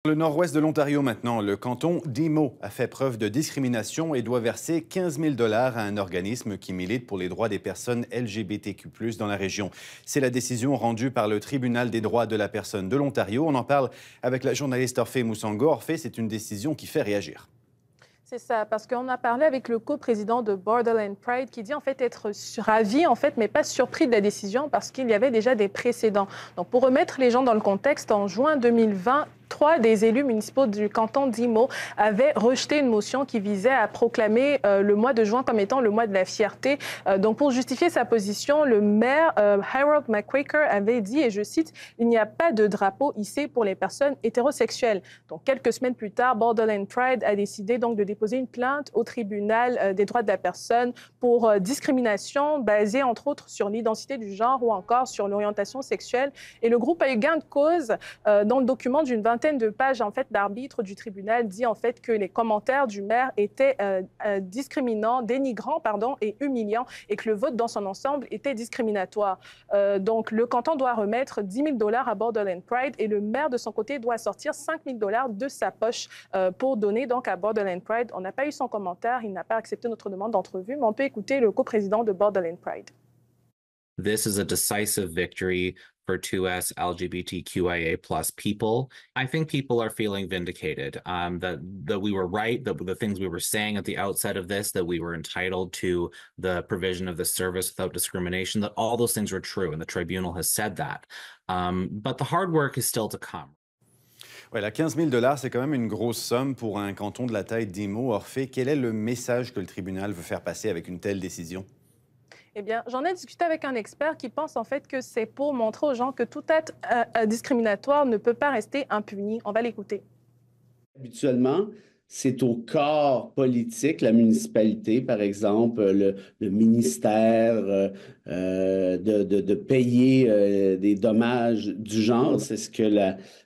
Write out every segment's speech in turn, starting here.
Le nord-ouest de l'Ontario maintenant, le canton d'Imo a fait preuve de discrimination et doit verser 15 000 $ à un organisme qui milite pour les droits des personnes LGBTQ+ dans la région. C'est la décision rendue par le Tribunal des droits de la personne de l'Ontario. On en parle avec la journaliste Orphée Moussango. Orphée, c'est une décision qui fait réagir. C'est ça, parce qu'on a parlé avec le coprésident de Borderland Pride qui dit en fait être ravi, mais pas surpris de la décision parce qu'il y avait déjà des précédents. Donc, pour remettre les gens dans le contexte, en juin 2020, 3 des élus municipaux du canton d'Imo avaient rejeté une motion qui visait à proclamer le mois de juin comme étant le mois de la fierté. Donc, pour justifier sa position, le maire Harold McQuaker avait dit, et je cite, « Il n'y a pas de drapeau hissé pour les personnes hétérosexuelles ». Donc, quelques semaines plus tard, Borderland Pride a décidé donc de déposer une plainte au tribunal des droits de la personne pour discrimination basée, entre autres, sur l'identité du genre ou encore sur l'orientation sexuelle. Et le groupe a eu gain de cause dans le document d'une vingtaine de pages d'arbitre du tribunal dit en fait que les commentaires du maire étaient discriminants, dénigrants et humiliants et que le vote dans son ensemble était discriminatoire. Donc le canton doit remettre 10 000 $ à Borderland Pride et le maire de son côté doit sortir 5 000 $ de sa poche pour donner donc à Borderland Pride. On n'a pas eu son commentaire, il n'a pas accepté notre demande d'entrevue, mais on peut écouter le coprésident de Borderland Pride. This is a decisive victory for 2S LGBTQIA+ people. I think people are feeling vindicated, that we were right, that the things we were saying at the outset of this, that we were entitled to the provision of the service without discrimination, that all those things were true, and the tribunal has said that. But the hard work is still to come. Ouais, la 15 000 $, c'est quand même une grosse somme pour un canton de la taille d'Imo. Orphée, quel est le message que le tribunal veut faire passer avec une telle décision? Eh bien, j'en ai discuté avec un expert qui pense en fait que c'est pour montrer aux gens que tout acte discriminatoire ne peut pas rester impuni. On va l'écouter. Habituellement, c'est au corps politique, la municipalité, par exemple, le ministère, de payer des dommages du genre. C'est ce que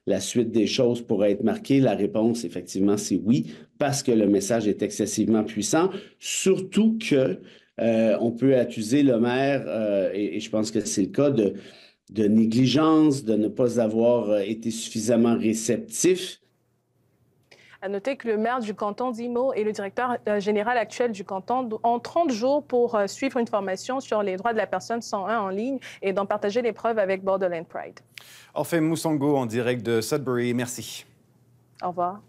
la suite des choses pourrait être marquée. La réponse, effectivement, c'est oui, parce que le message est excessivement puissant, surtout que on peut accuser le maire, et je pense que c'est le cas, de négligence, de ne pas avoir été suffisamment réceptif. À noter que le maire du canton d'Imo et le directeur général actuel du canton ont 30 jours pour suivre une formation sur les droits de la personne 101 en ligne et d'en partager les preuves avec Borderland Pride. Orphée Moussango en direct de Sudbury, merci. Au revoir.